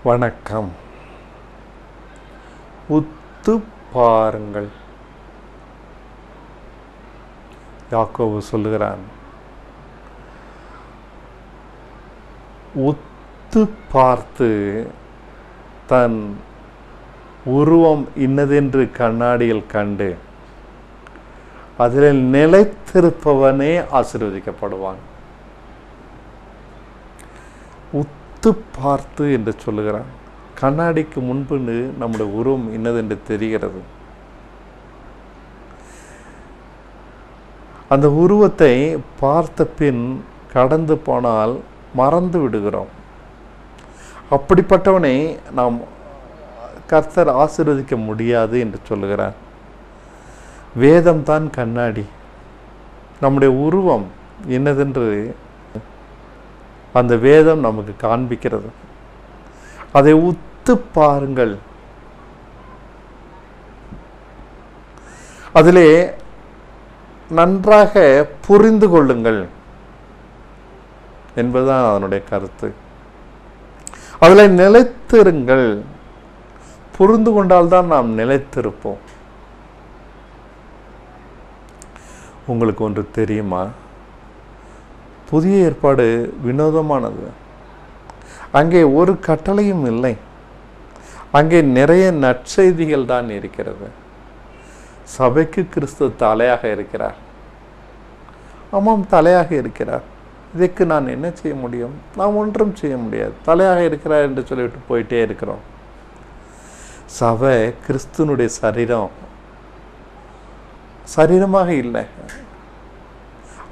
வணக்கம். உத்து பாருங்கள். யாக்கோபு சொல்லுகிறான், உத்து பார்த்து தன் உருவம் இன்னதென்று கண்ணாடியில் கண்டு அதில் நிலைத்திருப்பவனே ஆசீர்வதிக்கப்படுவான். உத்து பார்த்து என்று சொல்லுகிறான். கண்ணாடிக்கு முன்பு நம்முடைய உருவம் இன்னதென்று தெரிகிறது. அந்த உருவத்தை பார்த்த பின் கடந்து போனால் மறந்து விடுகிறோம். அப்படிப்பட்டவனை நாம் கர்த்தர் ஆசீர்வதிக்க முடியாது என்று சொல்லுகிறார். வேதம் தான் கண்ணாடி. நம்முடைய உருவம் என்னதென்று அந்த வேதம் நமக்கு காண்பிக்கிறது. அதை உத்து பாருங்கள். அதிலே நன்றாக புரிந்து கொள்ளுங்கள் என்பதுதான் அதனுடைய கருத்து. அதில் நிலைத்திருங்கள். புரிந்து கொண்டால்தான் நாம் நிலைத்திருப்போம். உங்களுக்கு ஒன்று தெரியுமா? புதிய ஏற்பாடு வினோதமானது. அங்கே ஒரு கட்டளையும் இல்லை. அங்கே நிறைய நற்செய்திகள் தான் இருக்கிறது. சபைக்கு கிறிஸ்து தலையாக இருக்கிறார். ஆமாம், தலையாக இருக்கிறார். இதற்கு நான் என்ன செய்ய முடியும்? நாம் ஒன்றும் செய்ய முடியாது. தலையாக இருக்கிறார் என்று சொல்லிவிட்டு போயிட்டே இருக்கிறோம். சபை கிறிஸ்துனுடைய சரீரமாக இல்லை.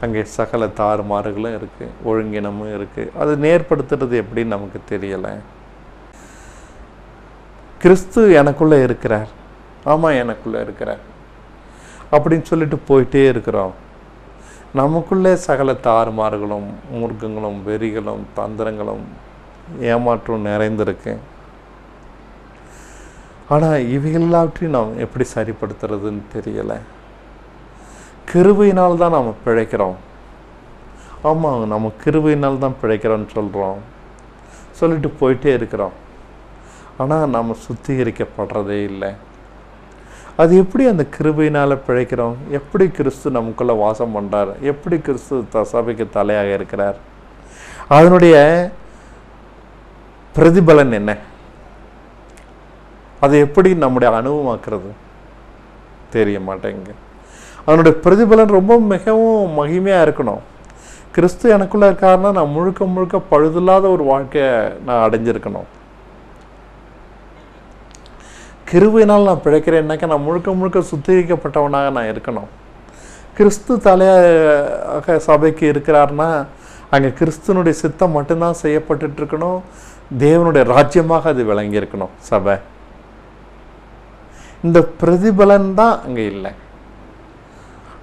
அங்கே சகல தாறுமாறுகளும் இருக்குது, ஒழுங்கினமும் இருக்குது. அது நேர்படுத்துறது எப்படின்னு நமக்கு தெரியலை. கிறிஸ்து எனக்குள்ளே இருக்கிறார். ஆமாம், எனக்குள்ளே இருக்கிறார் அப்படின்னு சொல்லிட்டு போயிட்டே இருக்கிறோம். நமக்குள்ளே சகல தாறுமாறுகளும் மூர்க்கங்களும் வெறிகளும் தந்திரங்களும் ஏமாற்றம் நிறைந்திருக்கு. ஆனால் இவைகள் எல்லாவற்றையும் நாம் எப்படி சரிப்படுத்துறதுன்னு தெரியலை. கிருபையினால் தான் நாம் பிழைக்கிறோம். ஆமாம், நம்ம கிருபையினால் தான் பிழைக்கிறோன்னு சொல்லிட்டு போயிட்டே இருக்கிறோம். ஆனால் நம்ம சுத்திகரிக்கப்படுறதே இல்லை. அது எப்படி அந்த கிருபையினால் பிழைக்கிறோம்? எப்படி கிறிஸ்து நமக்குள்ளே வாசம் பண்ணுறார்? எப்படி கிறிஸ்து சபைக்கு தலையாக இருக்கிறார்? அதனுடைய பிரதிபலன் என்ன? அதை எப்படி நம்முடைய அனுபவமாக்குறது? தெரிய மாட்டேங்க. அதனுடைய பிரதிபலன் ரொம்ப மிகவும் மகிமையாக இருக்கணும். கிறிஸ்து எனக்குள்ளே இருக்காருன்னா நான் முழுக்க பழுதில்லாத ஒரு வாழ்க்கையை நான் அடைஞ்சிருக்கணும். கிருபையினால் நான் பிழைக்கிறேன்னாக்கா நான் முழுக்க சுத்திகரிக்கப்பட்டவனாக நான் இருக்கணும். கிறிஸ்து தலையாக சபைக்கு இருக்கிறார்னா அங்கே கிறிஸ்துனுடைய சித்தம் மட்டும்தான் செய்யப்பட்டு இருக்கணும். தேவனுடைய ராஜ்யமாக அது விளங்கி இருக்கணும் சபை. இந்த பிரதிபலன் தான் அங்கே இல்லை.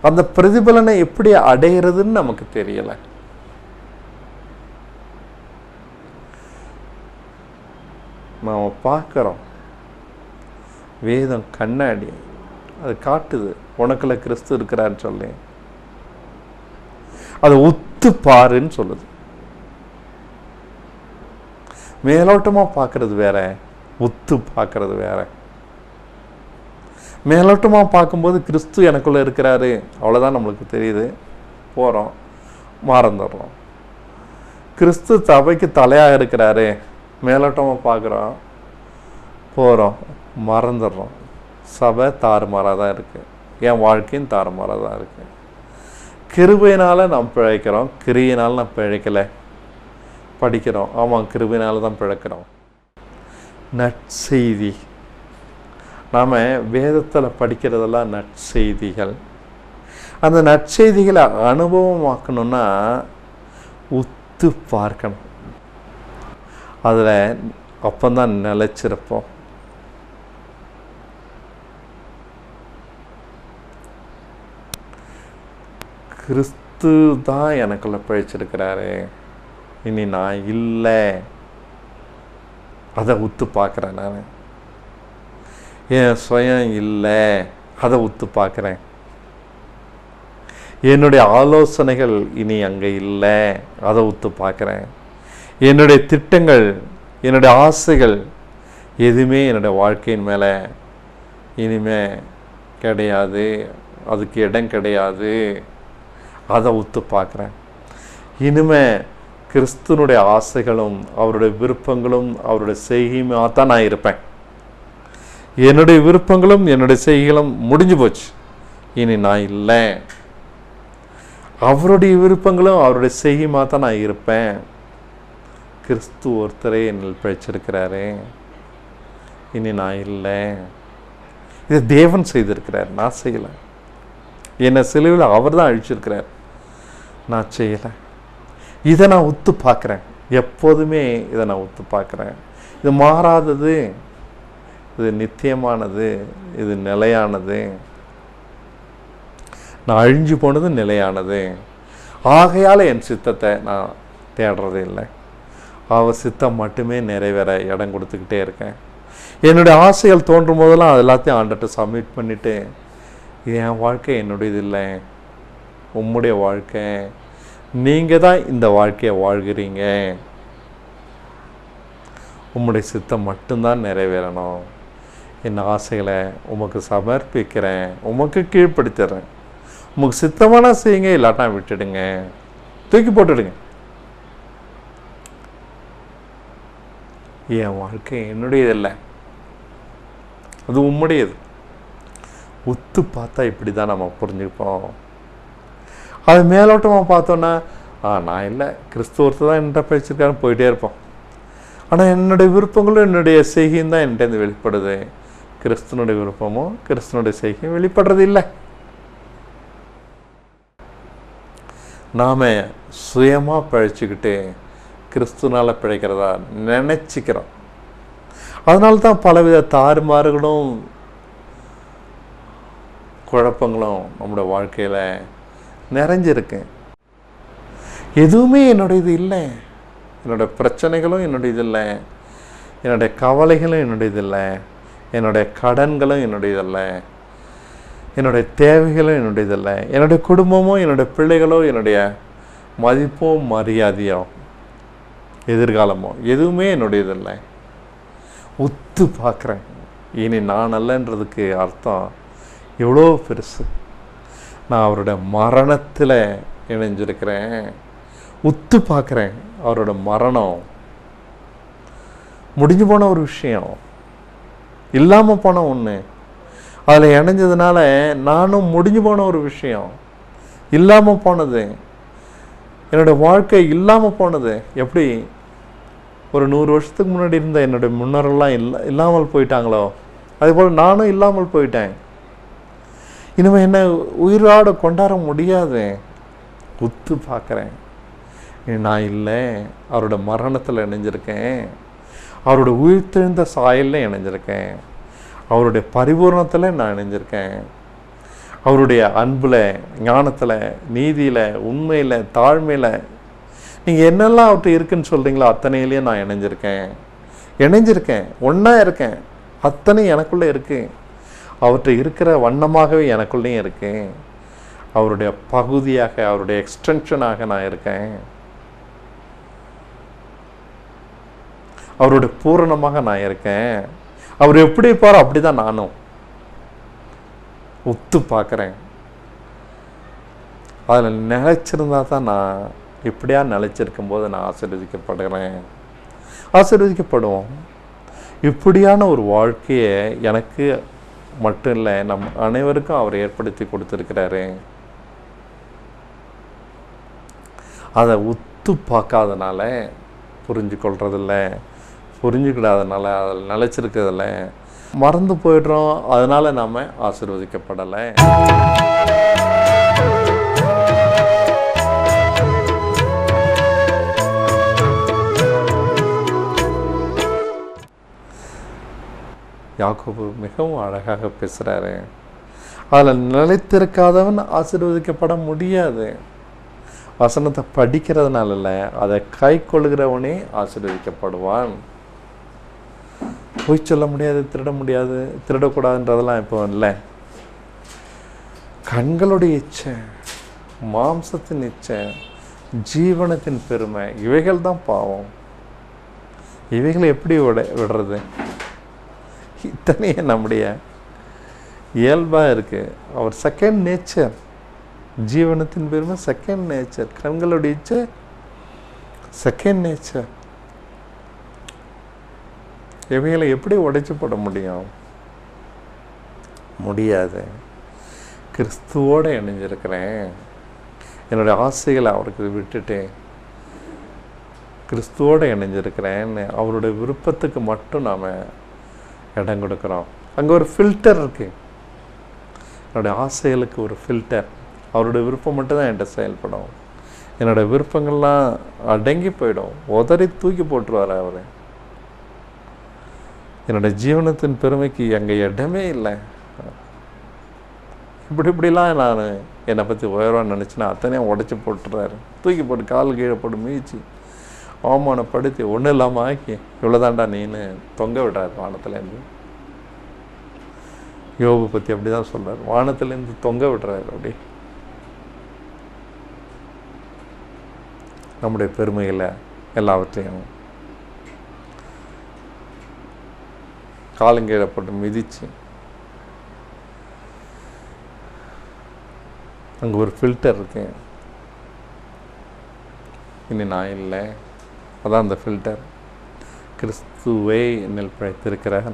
அந்த பிரதிபலனை எப்படி அடைகிறதுன்னு நமக்கு தெரியலை. நாம் பார்க்குறோம், வேதம் கண்ணாடி அது காட்டுது உனக்குள்ள கிறிஸ்து இருக்கிறான்னு சொல்லி. அதை உத்து பாருன்னு சொல்லுது. மேலோட்டமாக பார்க்கறது வேற, உத்து பார்க்கறது வேற. மேலோட்டமாக பார்க்கும்போது கிறிஸ்து எனக்குள்ளே இருக்கிறாரு, அவ்வளோதான் நம்மளுக்கு தெரியுது. போகிறோம், மறந்துடுறோம். கிறிஸ்து சபைக்கு தலையாக இருக்கிறாரு, மேலோட்டமாக பார்க்குறோம், போகிறோம், மறந்துடுறோம். சபை தாறுமாறாக தான் இருக்குது. என் வாழ்க்கையும் தாறுமாறாக தான் இருக்குது. கிருபையினால் நாம் பிழைக்கிறோம், கிரியினால் நாம் பிழைக்கலை. படிக்கிறோம், ஆமாம், கிருபையினால் தான் பிழைக்கிறோம். நற்செய்தி, நாம் வேதத்தில் படிக்கிறதெல்லாம் நற்செய்திகள். அந்த நற்செய்திகளை அனுபவமாக்கணும்னா உத்து பார்க்கணும். அதில் அப்பந்தான் நிலைச்சிருப்போம். கிறிஸ்து தான் எனக்குள்ள பிழைச்சிருக்கிறாரு, இனி நான் இல்லை. அதை உத்து பார்க்குறேன். நான் என் சுயம் இல்லை, அதை உத்து பார்க்குறேன். என்னுடைய ஆலோசனைகள் இனி அங்கே இல்லை, அதை உத்து பார்க்குறேன். என்னுடைய திட்டங்கள் என்னுடைய ஆசைகள் எதுவுமே என்னுடைய வாழ்க்கையின் மேலே இனிமே கிடையாது, அதுக்கு இடம் கிடையாது. அதை உத்து பார்க்குறேன். இனிமே கிறிஸ்துனுடைய ஆசைகளும் அவருடைய விருப்பங்களும் அவருடைய செய்கையுமாக தான் நான் இருப்பேன். என்னுடைய விருப்பங்களும் என்னுடைய செய்கைகளும் முடிஞ்சு போச்சு, இனி நான் இல்லை. அவருடைய விருப்பங்களும் அவருடைய செய்கையுமாக தான் நான் இருப்பேன். கிறிஸ்து ஒருத்தரே என்னில் பிழைச்சிருக்கிறாரே, இனி நான் இல்லை. இதை தேவன் செய்திருக்கிறார், நான் செய்யலை. என்னை சிலுவையில் அவர் தான் அழிச்சிருக்கிறார், நான் செய்யலை. இதை நான் உத்து பார்க்குறேன். எப்போதுமே இதை நான் உத்து பார்க்குறேன். இது மாறாதது, இது நித்தியமானது, இது நிலையானது. நான் அழிஞ்சு போனது நிலையானது. ஆகையால் என் சித்தத்தை நான் தேடுறதே இல்லை. அவர் சித்தம் மட்டுமே நிறைவேற இடம் கொடுத்துக்கிட்டே இருக்கேன். என்னுடைய ஆசைகள் தோன்றும் போதெல்லாம் அது எல்லாத்தையும் ஆண்டட்ட சப்மிட் பண்ணிவிட்டு, இது என் வாழ்க்கை என்னுடையது இல்லை, உம்முடைய வாழ்க்கை, நீங்கள் தான் இந்த வாழ்க்கையை வாழ்கிறீங்க, உம்முடைய சித்தம் மட்டும்தான் நிறைவேறணும். என் ஆசைகளை உமக்கு சமர்ப்பிக்கிறேன், உமக்கு கீழ்ப்படுத்திடுறேன். உமக்கு சித்தமான செய்யுங்க, இல்லாட்டா விட்டுடுங்க, தூக்கி போட்டுடுங்க. என் வாழ்க்கை என்னுடையது இல்லை, அது உம்முடையது. உத்து பார்த்தா இப்படி தான் நம்ம புரிஞ்சுப்போம். அது மேலோட்டமாக பார்த்தோன்னா, நான் இல்லை, கிறிஸ்துவத்தை தான் என்கிட்ட பேசியிருக்காருன்னு போயிட்டே இருப்போம். ஆனால் என்னுடைய விருப்பங்களும் என்னுடைய செய்கையும் தான் என்கிட்ட வெளிப்படுது. கிறிஸ்துவனுடைய விருப்பமும் கிறிஸ்துவனுடைய செய்கையும் வெளிப்படுறது இல்லை. நாம் சுயமாக பிழைச்சிக்கிட்டு கிறிஸ்துவனால் பிழைக்கிறதா நினச்சிக்கிறோம். அதனால தான் பலவித தாறுமாறுகளும் குழப்பங்களும் நம்முடைய வாழ்க்கையில் நிறைஞ்சிருக்கு. எதுவுமே என்னுடையது இல்லை. என்னுடைய பிரச்சனைகளும் என்னுடையது இல்லை, என்னுடைய கவலைகளும் என்னுடையது இல்லை, என்னுடைய கடன்களும் என்னுடையதில்லை, என்னுடைய தேவைகளும் என்னுடையதில்லை, என்னுடைய குடும்பமோ என்னுடைய பிள்ளைகளோ என்னுடைய மதிப்போ மரியாதையோ எதிர்காலமோ எதுவுமே என்னுடையதில்லை. உத்து பார்க்குறேன். இனி நான் அல்லன்றதுக்கு அர்த்தம் எவ்வளோ பெருசு. நான் அவருடைய மரணத்தில் இணைஞ்சிருக்கிறேன். உத்து பார்க்குறேன். அவரோட மரணம் முடிஞ்சு போன ஒரு விஷயம், இல்லாமல் போன ஒன்று. அதில் இணைஞ்சதுனால நானும் முடிஞ்சு போன ஒரு விஷயம், இல்லாமல் போனது. என்னோடய வாழ்க்கை இல்லாமல் போனது. எப்படி ஒரு 100 வருஷத்துக்கு முன்னாடி இருந்த என்னுடைய முன்னோரெல்லாம் இல்லாமல் போயிட்டாங்களோ, அதேபோல் நானும் இல்லாமல் போயிட்டேன். இனிமேல் என்ன உயிரோடு கொண்டாட முடியாது. உத்து பார்க்குறேன். நான் இல்லை, அவரோட மரணத்தில் இணைஞ்சிருக்கேன், அவரோட உயிர்த்தெழுந்த சாயலில் இணைஞ்சிருக்கேன், அவருடைய பரிபூர்ணத்தில் நான் இணைஞ்சிருக்கேன், அவருடைய அன்பில், ஞானத்தில், நீதியில், உண்மையில், தாழ்மையில், நீங்கள் என்னெல்லாம் அவர்கிட்ட இருக்குன்னு சொல்கிறீங்களோ அத்தனையிலையும் நான் இணைஞ்சிருக்கேன், ஒன்றா இருக்கேன். அத்தனை எனக்குள்ளே இருக்குது. அவர்கிட்ட இருக்கிற வண்ணமாகவே எனக்குள்ளேயும் இருக்கேன். அவருடைய பகுதியாக, அவருடைய எக்ஸ்டென்ஷனாக நான் இருக்கேன். அவருடைய பூரணமாக நான் இருக்கேன். அவர் எப்படி இருப்பாரோ அப்படி தான் நானும். உத்து பார்க்குறேன். அதில் நிலைச்சிருந்தா தான் நான் இப்படியா நிலைச்சிருக்கும் போது நான் ஆசீர்வதிக்கப்படுவோம். இப்படியான ஒரு வாழ்க்கையை எனக்கு மட்டும் இல்லை, நம் அனைவருக்கும் அவர் ஏற்படுத்தி கொடுத்துருக்கிறாரு. அதை உத்து பார்க்காதனால புரிஞ்சுக்கொள்றதில்ல, புரிஞ்சுக்கிடாதனால அதில் நிலைச்சிருக்கிறதில்ல, மறந்து போயிடுறோம். அதனால நாம் ஆசீர்வதிக்கப்படலை. யாக்கோபு மிகவும் அழகாக பேசுகிறாரு. அதில் நிலைத்திருக்காதவன் ஆசீர்வதிக்கப்பட முடியாது. வசனத்தை படிக்கிறதுனால இல்லை, அதை கை கொள்கிறவனே ஆசீர்வதிக்கப்படுவான். பொய் சொல்ல முடியாது, திருட முடியாது, திருடக்கூடாதுன்றதெல்லாம் இப்போ இல்லை. கண்களுடைய இச்சை, மாம்சத்தின் இச்சை, ஜீவனத்தின் பெருமை, இவைகள் தான் பாவம். இவைகளை எப்படி விடுறது? இத்தனையே நம்முடைய இயல்பாக இருக்குது. அவர் செகண்ட் நேச்சர். ஜீவனத்தின் பெருமை செகண்ட் நேச்சர். கண்களுடைய இச்சை செகண்ட் நேச்சர். இவைகளை எப்படி உடைச்சு போட முடியும்? முடியாது. கிறிஸ்துவோடு இணைஞ்சிருக்கிறேன். என்னுடைய ஆசைகளை அவருக்கு விட்டுட்டு கிறிஸ்துவோடு இணைஞ்சிருக்கிறேன்னு அவருடைய விருப்பத்துக்கு மட்டும் நாம் இடம் கொடுக்குறோம். அங்கே ஒரு ஃபில்டர் இருக்குது. என்னுடைய ஆசைகளுக்கு ஒரு ஃபில்டர். அவருடைய விருப்பம் மட்டும்தான் என்கிட்ட செயல்படும். என்னோடய விருப்பங்கள்லாம் அடங்கி போயிடும். உதறி தூக்கி போட்டுருவார் அவர். என்னோடய ஜீவனத்தின் பெருமைக்கு அங்கே இடமே இல்லை. இப்படிலாம் நான் என்னை பற்றி உயர்வான்னு நினச்சினா அத்தனையும் உடச்சி போட்டுறாரு. தூக்கி போட்டு கால் கீழே போட்டு மீச்சு அவமானப்படுத்தி ஒன்றும் இல்லாமல் ஆக்கி இவ்வளோதாண்டா நீன்னு தொங்க விடுறாரு வானத்துலேருந்து. யோபு பற்றி அப்படி தான் சொல்கிறார். வானத்துலேருந்து தொங்க விடுறாரு. அப்படி நம்முடைய பெருமைகளை எல்லாவற்றையும் காலங்கீழே போட்டு மிதிச்சு அங்கே ஒரு ஃபில்டர் இருக்கு. இனி நான் இல்லை, அதான் அந்த ஃபில்டர். கிறிஸ்துவே என்னில் பிழைத்திருக்கிறார்.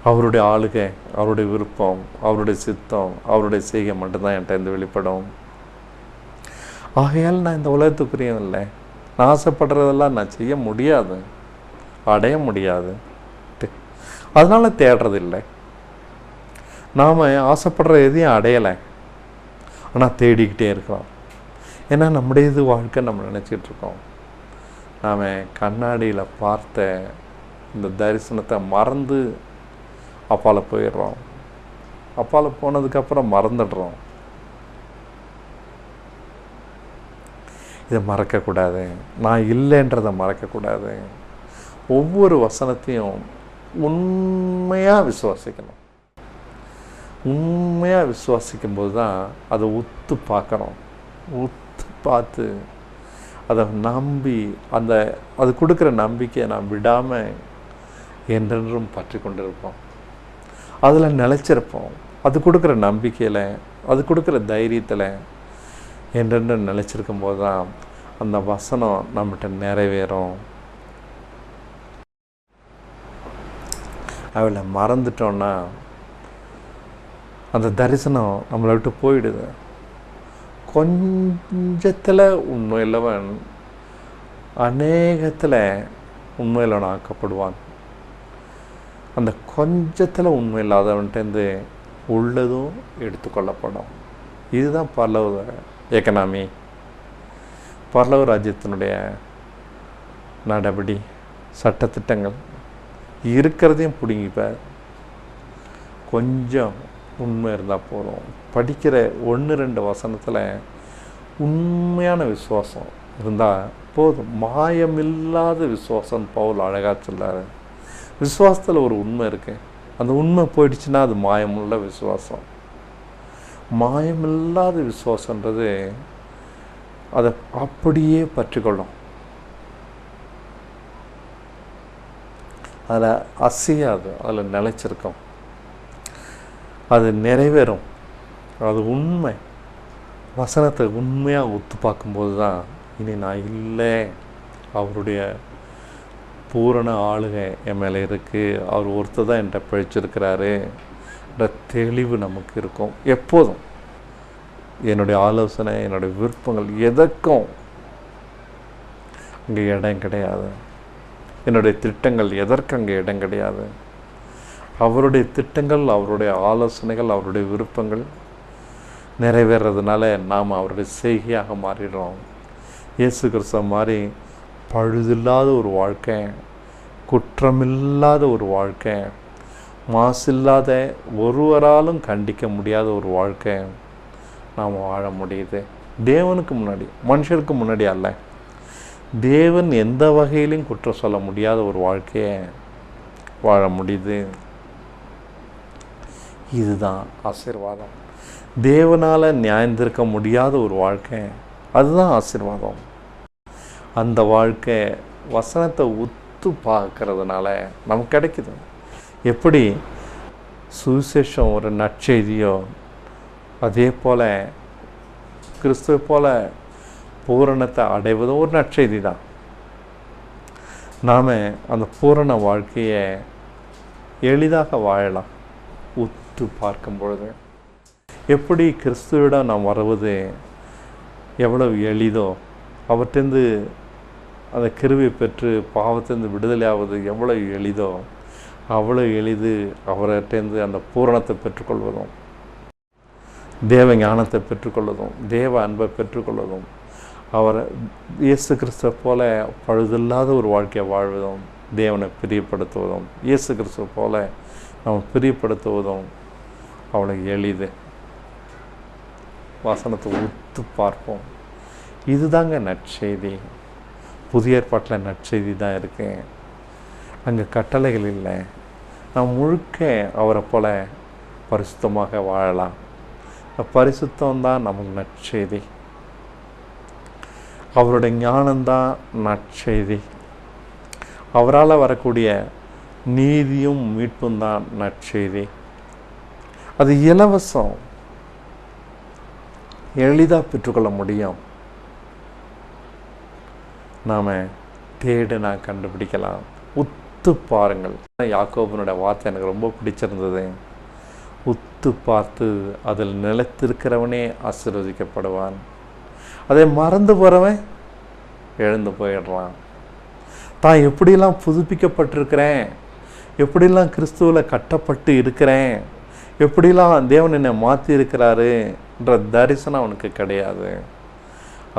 அவருடைய ஆளுகை, அவருடைய விருப்பம், அவருடைய சித்தம், அவருடைய செய்கை மட்டும்தான் என்கிட்ட இருந்து வெளிப்படும். ஆகையால் நான் இந்த உலகத்துக்குரியவன் இல்லை. நான் ஆசைப்படுறதெல்லாம் நான் செய்ய முடியாது, அடைய முடியாது. அதனால தேடுறதில்லை. நாம் ஆசைப்படுற எதையும் அடையலை, ஆனால் தேடிக்கிட்டே இருக்கிறோம். ஏன்னா நம்முடைய இது வாழ்க்கை நம்ம நினச்சிக்கிட்டு இருக்கோம். நாம் கண்ணாடியில் பார்த்த இந்த தரிசனத்தை மறந்து அப்பால போயிடுறோம். அப்பால போனதுக்கப்புறம் மறந்துடுறோம். இதை மறக்கக்கூடாது. நான் இல்லைன்றதை மறக்கக்கூடாது. ஒவ்வொரு வசனத்தையும் உண்மையாக விசுவாசிக்கணும். உண்மையாக விசுவாசிக்கும்போது தான் அதை உத்து பார்க்குறோம். உத்து பார்த்து அதை நம்பி அது கொடுக்குற நம்பிக்கையை நான் விடாமல் என்றென்றும் பற்றி கொண்டு இருப்போம். அதில் நிலைச்சிருப்போம். அது கொடுக்குற நம்பிக்கையில், அது கொடுக்குற தைரியத்தில் என்றென்றும் நிலைச்சிருக்கும் போது தான் அந்த வசனம் நம்மகிட்ட நிறைவேறும். அவளை மறந்துட்டோன்னா அந்த தரிசனம் நம்மளை விட்டு போயிடுது. கொஞ்சத்தில் உண்மையிலவன் அநேகத்தில் உண்மையிலவன் ஆக்கப்படுவான். அந்த கொஞ்சத்தில் உண்மை இல்லாதவன்ட்டேருந்து உள்ளதும் எடுத்துக்கொள்ளப்படும். இதுதான் பரலோக எக்கனாமி, பரலோக ராஜ்யத்தினுடைய நடபடி, சட்டத்திட்டங்கள். இருக்கிறதையும் பிடிங்கிப்பார். கொஞ்சம் உண்மை இருந்தால் போதும். படிக்கிற 1-2 வசனத்தில் உண்மையான விசுவாசம் இருந்தால் போதும். மாயமில்லாத விசுவாசம் பவுல் அழகாக சொல்லார். விசுவாசத்தில் ஒரு உண்மை இருக்குது. அந்த உண்மை போயிடுச்சுன்னா அது மாயமுள்ள விசுவாசம். மாயமில்லாத விசுவாசன்றது அதை அப்படியே பற்றிக்கொள்ளும். அதில் அசையாது, அதில் நிலைச்சிருக்கும், அது நிறைவேறும். அது உண்மை. வசனத்தை உண்மையாக ஒத்து பார்க்கும்போது தான் இனி நான் இல்லை, அவருடைய பூரண ஆளுகை என் மேலே இருக்குது, அவர் ஒருத்தர் தான் என்கிட்ட பிழைச்சிருக்கிறாரு என்ற தெளிவு நமக்கு இருக்கும். எப்போதும் என்னுடைய ஆலோசனை, என்னுடைய விருப்பங்கள் எதற்கும் அங்கே இடம் கிடையாது. என்னுடைய திட்டங்கள் எதற்கு அங்கே இடம் கிடையாது. அவருடைய திட்டங்கள், அவருடைய ஆலோசனைகள், அவருடைய விருப்பங்கள் நிறைவேறதுனால நாம் அவருடைய செய்கையாக மாறிடுறோம். இயேசு கிறிஸ்துவ மாதிரி பழுதில்லாத ஒரு வாழ்க்கை, குற்றமில்லாத ஒரு வாழ்க்கை, மாசில்லாத ஒருவராலும் கண்டிக்க முடியாத ஒரு வாழ்க்கை நாம் வாழ முடியுது. தேவனுக்கு முன்னாடி, மனுஷருக்கு முன்னாடி அல்ல. தேவன் எந்த வகையிலும் குற்றம் சொல்ல முடியாத ஒரு வாழ்க்கையை வாழ முடியுது. இதுதான் ஆசீர்வாதம். தேவனால் நியாயந்திருக்க முடியாத ஒரு வாழ்க்கை, அதுதான் ஆசீர்வாதம். அந்த வாழ்க்கை வசனத்தை உத்து உத்து பார்க்கறதுனால நமக்கு கிடைக்குது. எப்படி சுவிசேஷம் ஒரு நற்செய்தியோ அதே போல் கிறிஸ்துவை போல பூரணத்தை அடைவதும் ஒரு நற்செய்தி தான். நாம் அந்த பூரண வாழ்க்கையை எளிதாக வாழலாம். உத்து பார்க்கும் பொழுது எப்படி கிறிஸ்துவிடம் நாம் வருவது எவ்வளவு எளிதோ, அவற்றிருந்து அந்த கிருபை பெற்று பாவத்திலிருந்து விடுதலை ஆவது எவ்வளவு எளிதோ அவ்வளோ எளிது அவர்கிட்டேருந்து அந்த பூரணத்தை பெற்றுக்கொள்வதும், தேவ ஞானத்தை பெற்றுக்கொள்வதும், தேவ அன்பை பெற்றுக்கொள்வதும், அவரை இயேசு கிறிஸ்துவை போல பழுதில்லாத ஒரு வாழ்க்கையை வாழ்வதும், தேவனை பிரியப்படுத்துவதும், இயேசு கிறிஸ்துவை போல நம்ம பிரியப்படுத்துவதும் அவ்வளோ எளிது. வசனத்தை உத்து பார்ப்போம். இதுதாங்க நற்செய்தி. புதிய ஏற்பாட்டில் நற்செய்தி தான் இருக்கு. அங்கே கட்டளைகள் இல்லை. நாம் முழுக்க அவரை போல பரிசுத்தமாக வாழலாம். பரிசுத்தம்தான் நமக்கு நற்செய்தி. அவருடைய ஞானம்தான் நற்செய்தி. அவரால் வரக்கூடிய நீதியும் மீட்பும் தான் நற்செய்தி. அது இலவசம், எளிதாக பெற்றுக்கொள்ள முடியும். நாம் தேடினா கண்டுபிடிக்கலாம். உத்து பாருங்கள். யாக்கோபனுடைய வார்த்தை எனக்கு ரொம்ப பிடிச்சிருந்தது. உத்து பார்த்து அதில் நிலைத்திருக்கிறவனே ஆசீர்வதிக்கப்படுவான். அதை மறந்து போகிறவன் எழுந்து போயிடுறான். தான் எப்படிலாம் புதுப்பிக்கப்பட்டிருக்கிறேன், எப்படிலாம் கிறிஸ்துவில் கட்டப்பட்டு இருக்கிறேன், எப்படிலாம் தேவன் என்னை மாற்றி இருக்கிறாருன்ற தரிசனம் அவனுக்கு கிடையாது.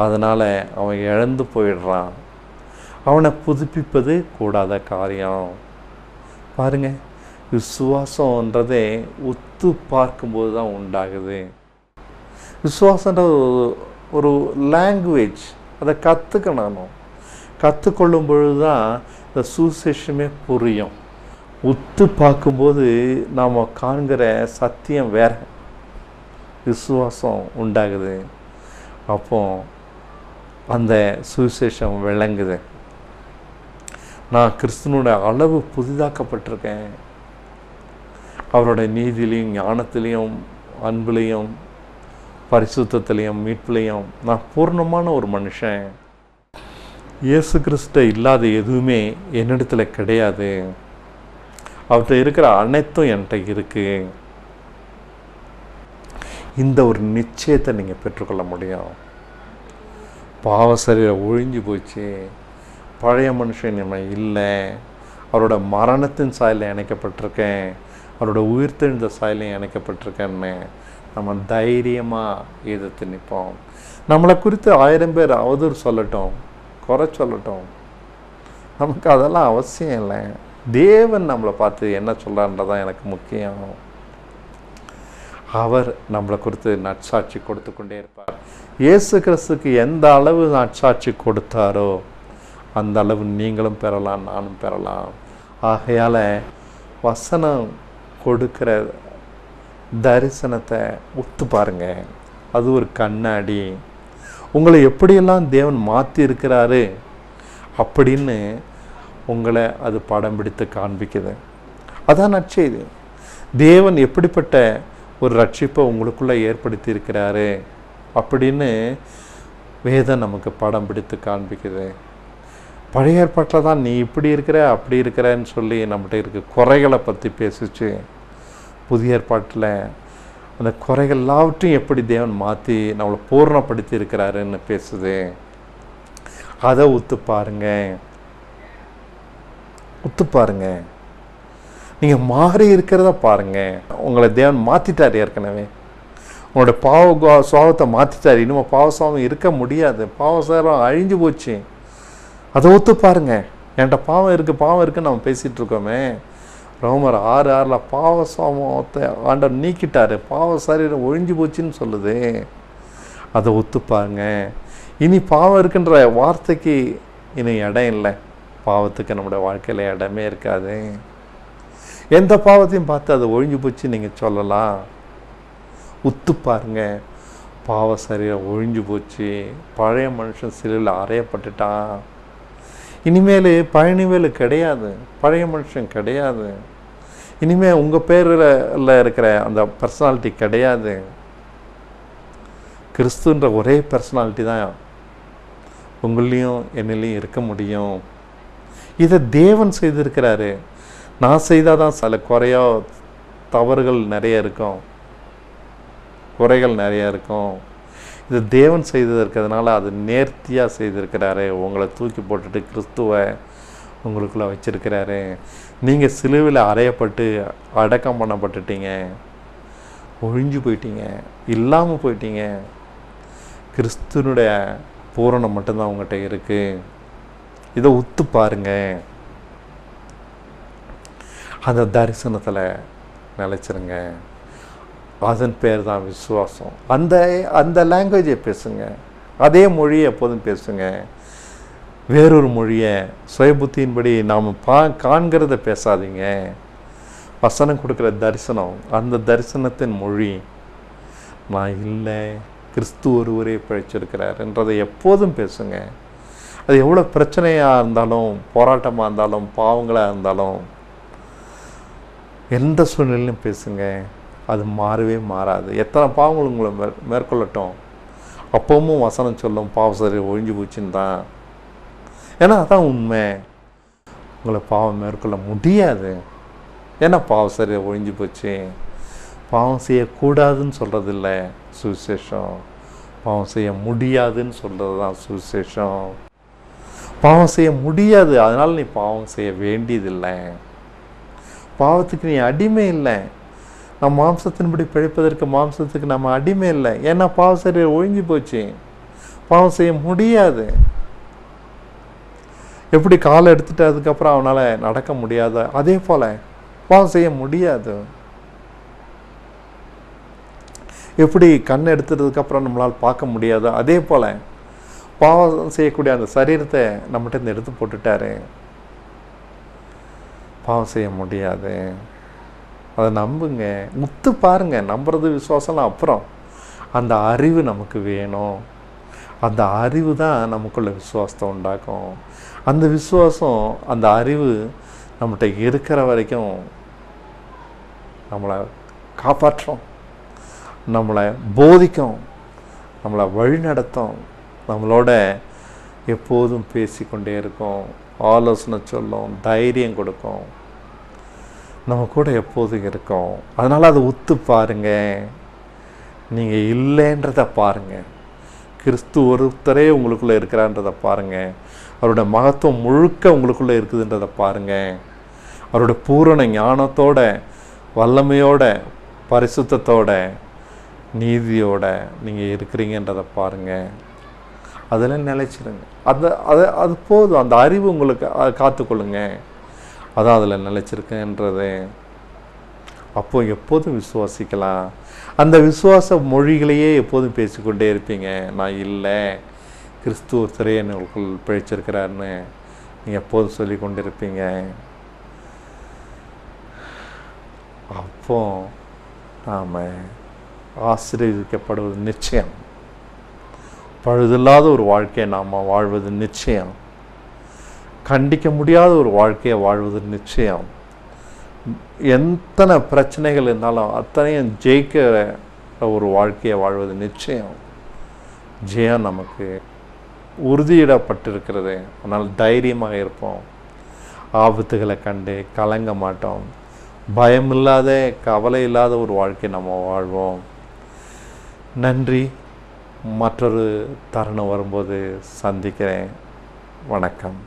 அதனால் அவன் இழந்து போயிடுறான். அவனை புதுப்பிப்பது கூடாத காரியம். பாருங்க, விசுவாசம்ன்றதே உத்து பார்க்கும்போது தான் உண்டாகுது. விசுவாசன்றது ஒரு லாங்குவேஜ். அதை கற்றுக்கணும். கற்றுக்கொள்ளும் பொழுது தான் இந்த சுவிசேஷமே புரியும். உத்து பார்க்கும்போது நாம் காண்கிற சத்தியம் வேற, விசுவாசம் உண்டாகுது. அப்போ அந்த சுவிசேஷம் விளங்குது. நான் கிறிஸ்துவனுடைய அளவு புதிதாக்கப்பட்டிருக்கேன். அவருடைய நீதியிலையும் ஞானத்திலையும் அன்புலையும் பரிசுத்தத்திலையும் மீட்பிலையும் நான் பூர்ணமான ஒரு மனுஷன். இயேசு கிறிஸ்து இல்லாத எதுவுமே என்னிடத்தில் கிடையாது. அவர்கிட்ட இருக்கிற அனைத்தும் என்கிட்ட இருக்கு. இந்த ஒரு நிச்சயத்தை நீங்கள் பெற்றுக்கொள்ள முடியும். பாவ சரீரம் ஒழிஞ்சு போச்சு, பழைய மனுஷன் நம்ம இல்லை, அவரோட மரணத்தின் சாயலில் இணைக்கப்பட்டிருக்கேன், அவரோட உயிர்த்தெழுந்த சாயலையும் இணைக்கப்பட்டிருக்கேன்னு நம்ம தைரியமாக எதிர்த்து நிற்போம். நம்மளை குறித்து 1000 பேர் அவதூறு சொல்லட்டும், குறை சொல்லட்டும், நமக்கு அதெல்லாம் அவசியம் இல்லை. தேவன் நம்மளை பார்த்து என்ன சொல்கிறான்றதான் எனக்கு முக்கியம். அவர் நம்மளை குறித்து நற்சாட்சி கொடுத்து கொண்டே இருப்பார். இயேசு கிறிஸ்துக்கு எந்த அளவு நற்சாட்சி கொடுத்தாரோ அந்த அளவு நீங்களும் பெறலாம், நானும் பெறலாம். ஆகையால் வசனம் கொடுக்கிற தரிசனத்தை ஒத்து பாருங்க. அது ஒரு கண்ணாடி. உங்களை எப்படியெல்லாம் தேவன் மாற்றி இருக்கிறாரு அப்படின்னு உங்களை அது படம் பிடித்து காண்பிக்குது. அதான் நற்செய்தி. தேவன் எப்படிப்பட்ட ஒரு ரட்சிப்பை உங்களுக்குள்ளே ஏற்படுத்தி இருக்கிறாரு அப்படின்னு வேதம் நமக்கு படம் பிடித்து காண்பிக்குது. பழைய ஏற்பாட்டில் தான் நீ இப்படி இருக்கிற அப்படி இருக்கிறன்னு சொல்லி நம்மகிட்ட இருக்க குறைகளை பற்றி பேசிச்சு. புதிய ஏற்பாட்டில் அந்த குறைகள் எல்லாவற்றையும் எப்படி தேவன் மாற்றி நம்மளை பூர்ணப்படுத்தி இருக்கிறாருன்னு பேசுது. அதை உத்து பாருங்க, உத்து பாருங்க. நீங்கள் மாறி இருக்கிறத பாருங்க. உங்களை தேவன் மாற்றிட்டார். ஏற்கனவே உங்களோட பாவ சுவாபத்தை மாற்றிட்டார். இன்னும் பாவ சுவாபம் இருக்க முடியாது. பாவ சுவாபம் அழிஞ்சு போச்சு. அதை ஒத்து பாருங்க. என்கிட்ட பாவம் இருக்குது பாவம் இருக்குன்னு நம்ம பேசிகிட்டு இருக்கோமே. ரோமர் 6:6 பாவ சுவாபத்தை ஆண்டவர் நீக்கிட்டார், பாவ சரீரம் ஒழிஞ்சு போச்சுன்னு சொல்லுது. அதை ஒத்து பாருங்க. இனி பாவம் இருக்குன்ற வார்த்தைக்கு இனி இடம் இல்லை. பாவத்துக்கு நம்முடைய வாழ்க்கையில் இடமே இருக்காது. எந்த பாவத்தையும் பார்த்து அதை ஒழிஞ்சு போச்சு நீங்கள் சொல்லலாம். உத்து பாருங்க. பாவ சரீரம் ஒழிஞ்சு போச்சு. பழைய மனுஷன் சிலையில் அறையப்பட்டுட்டான். இனிமேல் பழனிவேலு கிடையாது, பழைய மனுஷன் கிடையாது. இனிமேல் உங்கள் பேரில் இருக்கிற அந்த பர்சனாலிட்டி கிடையாது. கிறிஸ்துன்ற ஒரே பர்சனாலிட்டி தான் உங்களையும் என்னிலையும் இருக்க முடியும். இதை தேவன் செய்திருக்கிறாரு. நான் செய்தால் தான் சில தவறுகள் நிறைய இருக்கும், குறைகள் நிறைய இருக்கும். இது தேவன் செய்திருக்கிறதுனால அது நேர்த்தியாக செய்திருக்கிறாரு. உங்களை தூக்கி போட்டுட்டு கிறிஸ்துவை உங்களுக்குள்ளே வச்சிருக்கிறாரு. நீங்கள் சிலுவையில் அறையப்பட்டு அடக்கம் பண்ணப்பட்டுட்டீங்க, ஒழிஞ்சு போயிட்டீங்க, இல்லாமல் போயிட்டீங்க. கிறிஸ்துனுடைய பூரணம் மட்டும்தான் உங்கள்கிட்ட இருக்குது. இதை உத்து பாருங்க. அந்த தரிசனத்தில் நிலைச்சிருங்க. அதன் பேர் தான் விசுவாசம். அந்த லாங்குவேஜை பேசுங்க, அதே மொழியை எப்போதும் பேசுங்க. வேறொரு மொழியை சுயபுத்தியின்படி நாம் காண்கிறத பேசாதீங்க. வசனம் கொடுக்குற தரிசனம், அந்த தரிசனத்தின் மொழி நான் இல்லை, கிறிஸ்து ஒருவரே பிழைச்சிருக்கிறாருன்றதை எப்போதும் பேசுங்க. அது எவ்வளோ பிரச்சனையாக இருந்தாலும், போராட்டமாக இருந்தாலும், பாவங்களாக இருந்தாலும், எந்த சூழ்நிலையிலும் பேசுங்க. அது மாறவே மாறாது. எத்தனை பாவங்கள் உங்களை மேற்கொள்ளட்டும், அப்பவும் வசனம் சொல்லும் பாவம் சரி ஒழிஞ்சு போச்சுன்னு தான். ஏன்னா அதான் உண்மை. உங்களை பாவம் மேற்கொள்ள முடியாது. ஏன்னா பாவம் சரி ஒழிஞ்சு போச்சு. பாவம் செய்யக்கூடாதுன்னு சொல்கிறது இல்லை சுவிசேஷம், பாவம் செய்ய முடியாதுன்னு சொல்கிறது தான் சுவிசேஷம். பாவம் செய்ய முடியாது, அதனால் நீ பாவம் செய்ய வேண்டியதில்லை. பாவத்துக்கு நீ அடிமை இல்லை. நம் மாம்சத்தின்படி பிழைப்பதற்கு மாம்சத்துக்கு நம்ம அடிமை இல்லை. ஏன்னா பாவம் சரி ஒழிஞ்சு போச்சு, பாவம் செய்ய முடியாது. எப்படி காலை எடுத்துட்டு அதுக்கப்புறம் அவனால் நடக்க முடியாத, அதே போல் பாவம் செய்ய முடியாது. எப்படி கண் எடுத்துட்டதுக்கப்புறம் நம்மளால் பார்க்க முடியாது, அதே போல் பாவம் செய்யக்கூடிய அந்த சரீரத்தை நம்மகிட்ட எடுத்து போட்டுட்டாரு. பாவம் செய்ய முடியாது. அதை நம்புங்க, முத்து பாருங்க. நம்புறது விசுவாசம்லாம் அப்புறம். அந்த அறிவு நமக்கு வேணும். அந்த அறிவு தான் நமக்குள்ள விசுவாசத்தை உண்டாக்கும். அந்த விசுவாசம், அந்த அறிவு நம்மகிட்ட இருக்கிற வரைக்கும் நம்மளை காப்பாற்றும், நம்மளை போதிக்கும், நம்மளை வழிநடத்தும், நம்மளோட எப்போதும் பேசிக்கொண்டே இருக்கும், ஆலோசனை சொல்லும், தைரியம் கொடுக்கும், நம்ம கூட எப்போதும் இருக்கும். அதனால் அதை உத்து பாருங்க. நீங்கள் இல்லைன்றதை பாருங்கள். கிறிஸ்து ஒருத்தரே உங்களுக்குள்ளே இருக்கிறான்றதை பாருங்கள். அவரோட மகத்துவம் முழுக்க உங்களுக்குள்ளே இருக்குதுன்றதை பாருங்கள். அவரோட பூரண ஞானத்தோட, வல்லமையோட, பரிசுத்தத்தோட, நீதியோட நீங்கள் இருக்கிறீங்கன்றதை பாருங்கள். அதில் நிலைச்சிருங்க. அது போதும். அந்த அறிவு உங்களுக்கு காத்துக்கொள்ளுங்க. அதான் அதில் நிலைச்சிருக்குன்றது. அப்போ எப்போதும் விசுவாசிக்கலாம். அந்த விசுவாச மொழிகளையே எப்போதும் பேசிக்கொண்டே இருப்பீங்க. நான் இல்லை, கிறிஸ்து ஒருத்தரே என்னுக்குள் பிழைச்சிருக்கிறாருன்னு நீங்கள் எப்போதும் சொல்லி கொண்டு இருப்பீங்க. அப்போ நாம் ஆசீர்வதிக்கப்படுவது நிச்சயம். பழுதில்லாத ஒரு வாழ்க்கையை நாம் வாழ்வது நிச்சயம். கண்டிக்க முடியாத ஒரு வாழ்க்கையை வாழ்வது நிச்சயம். எத்தனை பிரச்சனைகள் இருந்தாலும் அத்தனையும் ஜெயிக்கிற ஒரு வாழ்க்கையை வாழ்வது நிச்சயம். ஜெயம் நமக்கு உறுதியிடப்பட்டிருக்கிறது. அதனால் தைரியமாக இருப்போம். ஆபத்துகளை கண்டு கலங்க மாட்டோம். பயமில்லாத, கவலை இல்லாத ஒரு வாழ்க்கை நம்ம வாழ்வோம். நன்றி. மற்றொரு தருணம் வரும்போது சந்திக்கிறேன். வணக்கம்.